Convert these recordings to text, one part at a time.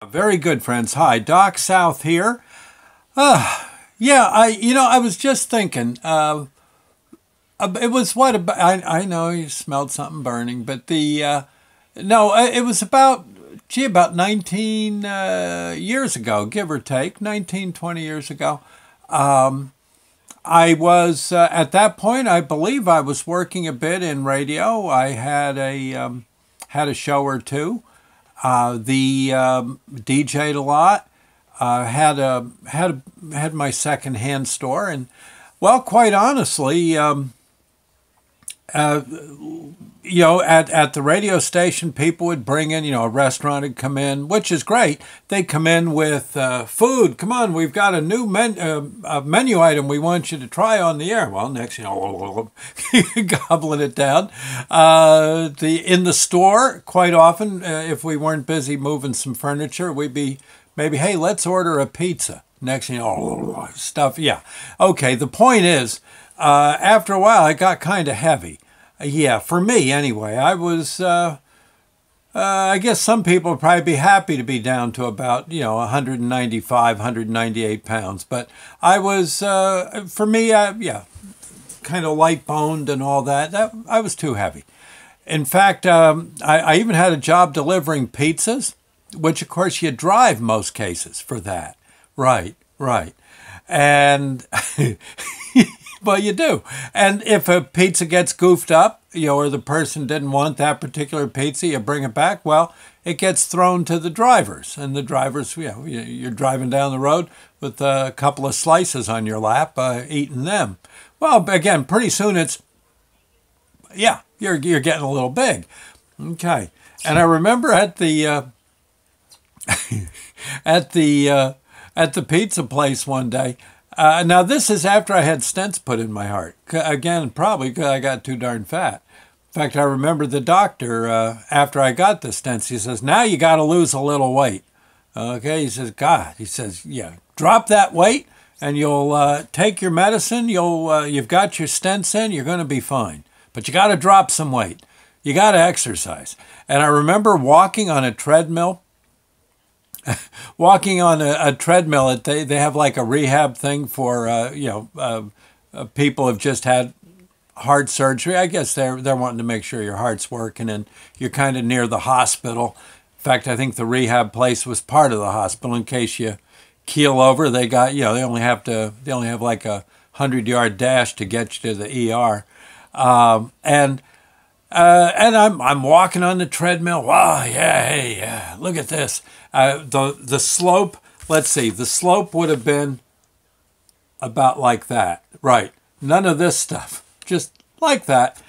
Very good, friends. Hi, Doc South here. Yeah, I was just thinking. It was what about? I know you smelled something burning, but no, it was about, about 19 years ago, give or take, 19, 20 years ago. I was at that point. I believe I was working a bit in radio. I had a show or two. The DJ'd a lot. Had my second hand store, and well, quite honestly, at the radio station, people would bring in, a restaurant would come in, which is great. They'd come in with food. Come on, we've got a new menu item we want you to try on the air. Well, next, gobbling it down. In the store, quite often, if we weren't busy moving some furniture, we'd be maybe, hey, let's order a pizza. Next, stuff. Yeah. Okay, the point is, after a while, it got kind of heavy. Yeah, for me anyway. I was, I guess some people would probably be happy to be down to about, 195, 198 pounds. But I was, for me, yeah, kind of light boned and all that. I was too heavy. In fact, I even had a job delivering pizzas, which of course you drive most cases for that. Right, right. And well, you do. And if a pizza gets goofed up, or the person didn't want that particular pizza, you bring it back, well, it gets thrown to the drivers. And the drivers, you're driving down the road with a couple of slices on your lap, eating them. Well, again, pretty soon you're getting a little big. Okay. And I remember at the at the pizza place one day. Now, this is after I had stents put in my heart. Again, probably because I got too darn fat. In fact, I remember the doctor, after I got the stents, he says, now you got to lose a little weight. Okay, he says, yeah, drop that weight and you'll take your medicine. You've got your stents in, you're going to be fine. But you got to drop some weight. You got to exercise. And I remember walking on a treadmill. Walking on a treadmill, they have like a rehab thing for people who've just had heart surgery. I guess they're wanting to make sure your heart's working and you're kind of near the hospital. In fact, I think the rehab place was part of the hospital in case you keel over. They got they only have like a 100-yard dash to get you to the ER, and I'm walking on the treadmill. Wow, yeah, hey, yeah, look at this. The slope, let's see, the slope would have been about like that. Right. None of this stuff. Just like that.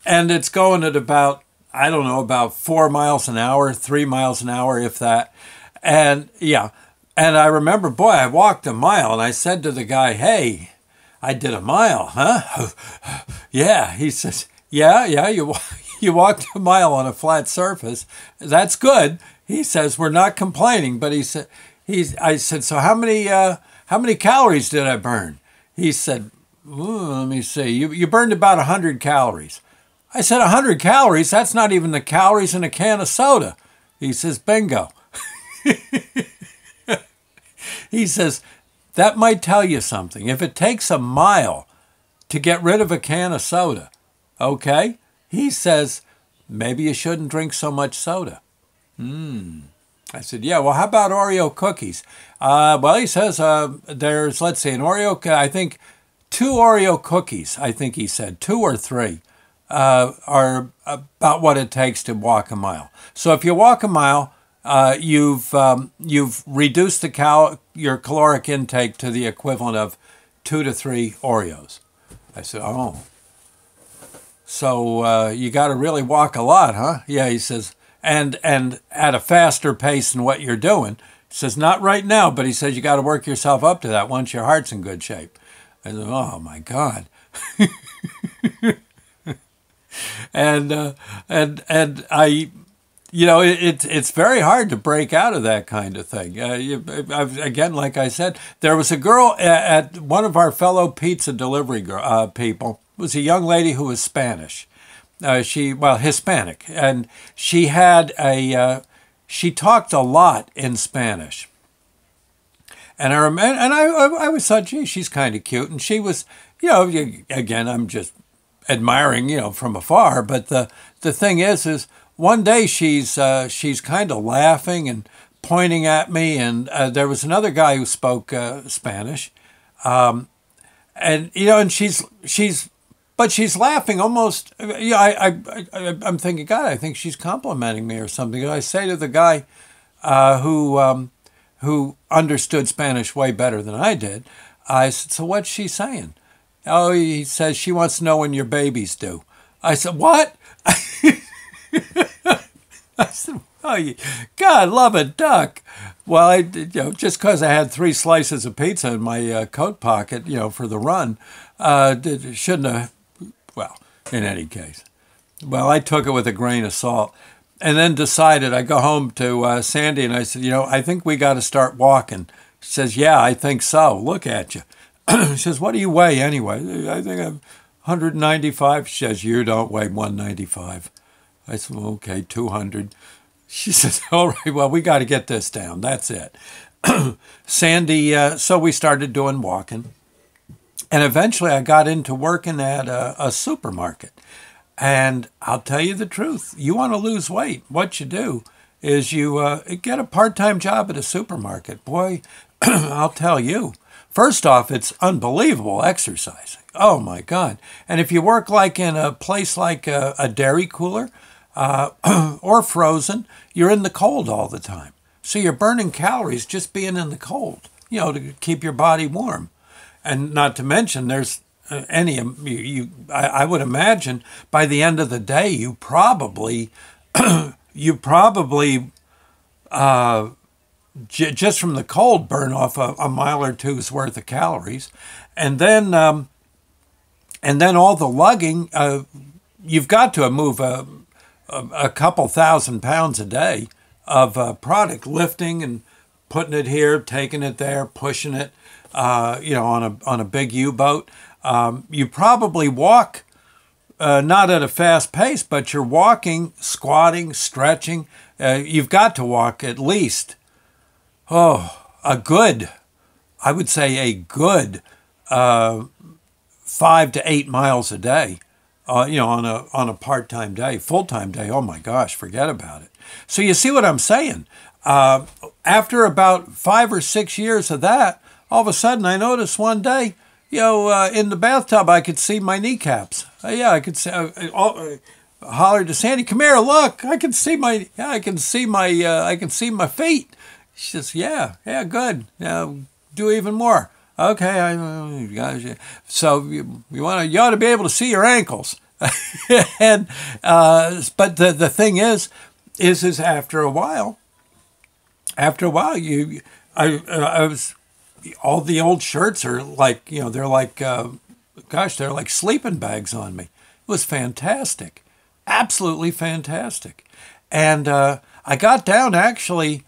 And it's going at about, I don't know, about 4 miles an hour, 3 miles an hour, if that. And yeah. And I remember, boy, I walked a mile and I said to the guy, hey, I did a mile, huh? Yeah. He says, yeah, you walked a mile on a flat surface. That's good. He says, we're not complaining, but I said, so how many calories did I burn? He said, let me see, you burned about 100 calories. I said, 100 calories? That's not even the calories in a can of soda. He says, bingo. He says, that might tell you something. If it takes a mile to get rid of a can of soda, okay? He says, maybe you shouldn't drink so much soda. I said, yeah, well, how about Oreo cookies? Well, he says there's, let's see, an Oreo, I think 2 Oreo cookies, I think he said, 2 or 3, are about what it takes to walk a mile. So if you walk a mile, you've reduced your caloric intake to the equivalent of 2 to 3 Oreos. I said, oh. So you got to really walk a lot, huh? Yeah, he says, and at a faster pace than what you're doing. He says, not right now, but he says you got to work yourself up to that once your heart's in good shape. I said, oh my God. and I, it's very hard to break out of that kind of thing. Again, like I said, there was a girl at one of our fellow pizza delivery people. Was a young lady who was Spanish. Hispanic, and she had she talked a lot in Spanish. And I remember, and I always thought, gee, she's kind of cute. And she was, again, I'm just admiring, from afar. But the thing is one day she's kind of laughing and pointing at me, and there was another guy who spoke Spanish, and and she's laughing almost. I'm thinking, God, I think she's complimenting me or something. And I say to the guy who understood Spanish way better than I did, I said, so what's she saying? Oh, he says she wants to know when your baby's due. I said, what? I said, oh, God, love a duck. Well, just because I had 3 slices of pizza in my coat pocket, for the run, shouldn't have, well, in any case. Well, I took it with a grain of salt. And then decided, I go home to Sandy and I said, I think we got to start walking. She says, yeah, I think so. Look at you. She says, what do you weigh anyway? I think I'm 195. She says, you don't weigh 195. I said, well, okay, 200. She says, all right, well, we got to get this down. That's it. Sandy, so we started doing walking. And eventually I got into working at a supermarket. And I'll tell you the truth. You want to lose weight. What you do is you get a part-time job at a supermarket. Boy, I'll tell you. First off, it's unbelievable exercising. Oh, my God. And if you work like in a place like a dairy cooler or frozen, you're in the cold all the time. So you're burning calories just being in the cold, to keep your body warm. And not to mention there's I would imagine by the end of the day you probably just from the cold burn off a mile or two's worth of calories, and then all the lugging. You've got to move a couple thousand pounds a day of product, lifting and putting it here, taking it there, pushing it, on a big U-boat. You probably walk, not at a fast pace, but you're walking, squatting, stretching. You've got to walk at least, I would say a good 5 to 8 miles a day, on a part-time day. Full-time day, oh my gosh, forget about it. So you see what I'm saying? After about 5 or 6 years of that, all of a sudden I noticed one day, in the bathtub, I could see my kneecaps. I could see. Hollered to Sandy, "Come here, look! I can see my feet." She says, "Yeah, good. Do even more." Okay, so you ought to be able to see your ankles. And but the thing is after a while, I was. All the old shirts are like, they're like, they're like sleeping bags on me. It was fantastic. Absolutely fantastic. And I got down actually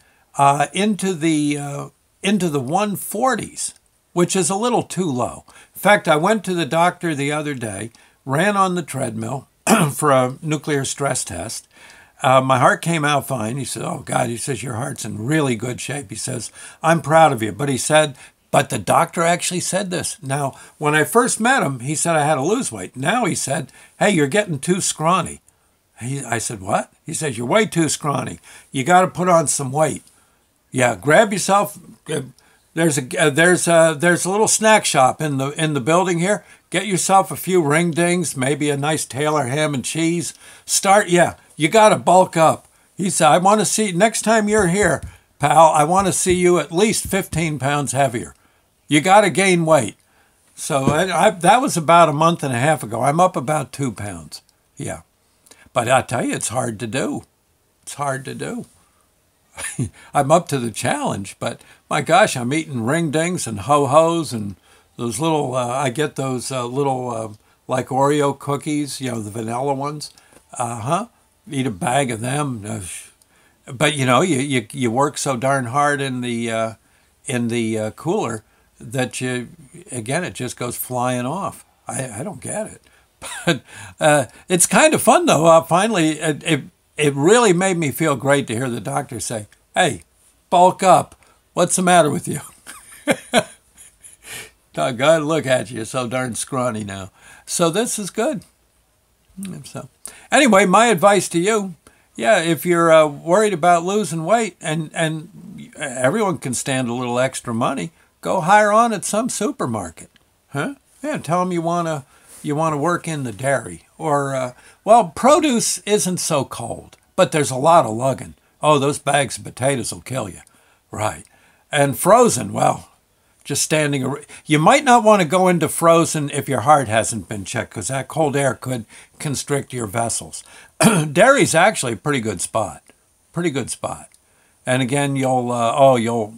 into the 140s, which is a little too low. In fact, I went to the doctor the other day, ran on the treadmill for a nuclear stress test. My heart came out fine. He said, oh, God, he says, your heart's in really good shape. He says, I'm proud of you. But he said, but the doctor actually said this. Now, when I first met him, he said I had to lose weight. Now he said, hey, you're getting too scrawny. I said, what? He says, you're way too scrawny. You got to put on some weight. Yeah, grab yourself. There's a little snack shop in the building here. Get yourself a few ring dings, maybe a nice Taylor ham and cheese. You got to bulk up. He said, I want to see, next time you're here, pal, I want to see you at least 15 pounds heavier. You got to gain weight. So that was about a month and a half ago. I'm up about 2 pounds. Yeah. But I tell you, it's hard to do. It's hard to do. I'm up to the challenge, but my gosh, I'm eating ring dings and ho-hos and those little, I get those little, like Oreo cookies, the vanilla ones. Eat a bag of them. But, you work so darn hard in the cooler that it just goes flying off. I don't get it. But it's kind of fun, though. Finally, it really made me feel great to hear the doctor say, hey, bulk up. What's the matter with you? God, look at you. You're so darn scrawny now. So this is good. So anyway, my advice to you, yeah, if you're worried about losing weight and everyone can stand a little extra money, go hire on at some supermarket. Huh? Yeah, tell them you want to work in the dairy. Or, well, produce isn't so cold, but there's a lot of lugging. Oh, those bags of potatoes will kill you. Right. And frozen, well, just standing. You might not want to go into frozen if your heart hasn't been checked, because that cold air could constrict your vessels. Dairy's actually a pretty good spot. Pretty good spot. And again, you'll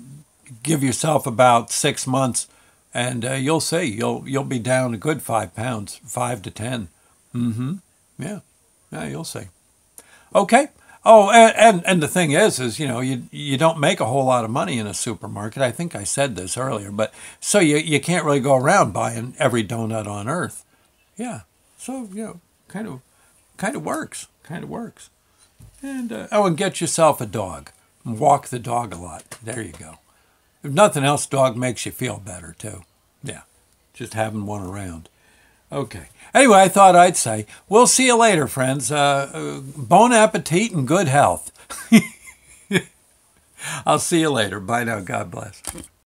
give yourself about 6 months, and you'll see you'll be down a good 5 pounds, 5 to 10. Mm-hmm. Yeah, you'll see. Okay. Oh, and the thing is you don't make a whole lot of money in a supermarket. I think I said this earlier, but so you can't really go around buying every donut on earth. Yeah. So kind of works. And and get yourself a dog. And walk the dog a lot. There you go. If nothing else, dog makes you feel better too. Yeah, just having one around. Okay. Anyway, I thought I'd say, we'll see you later, friends. Bon appetit and good health. I'll see you later. Bye now. God bless.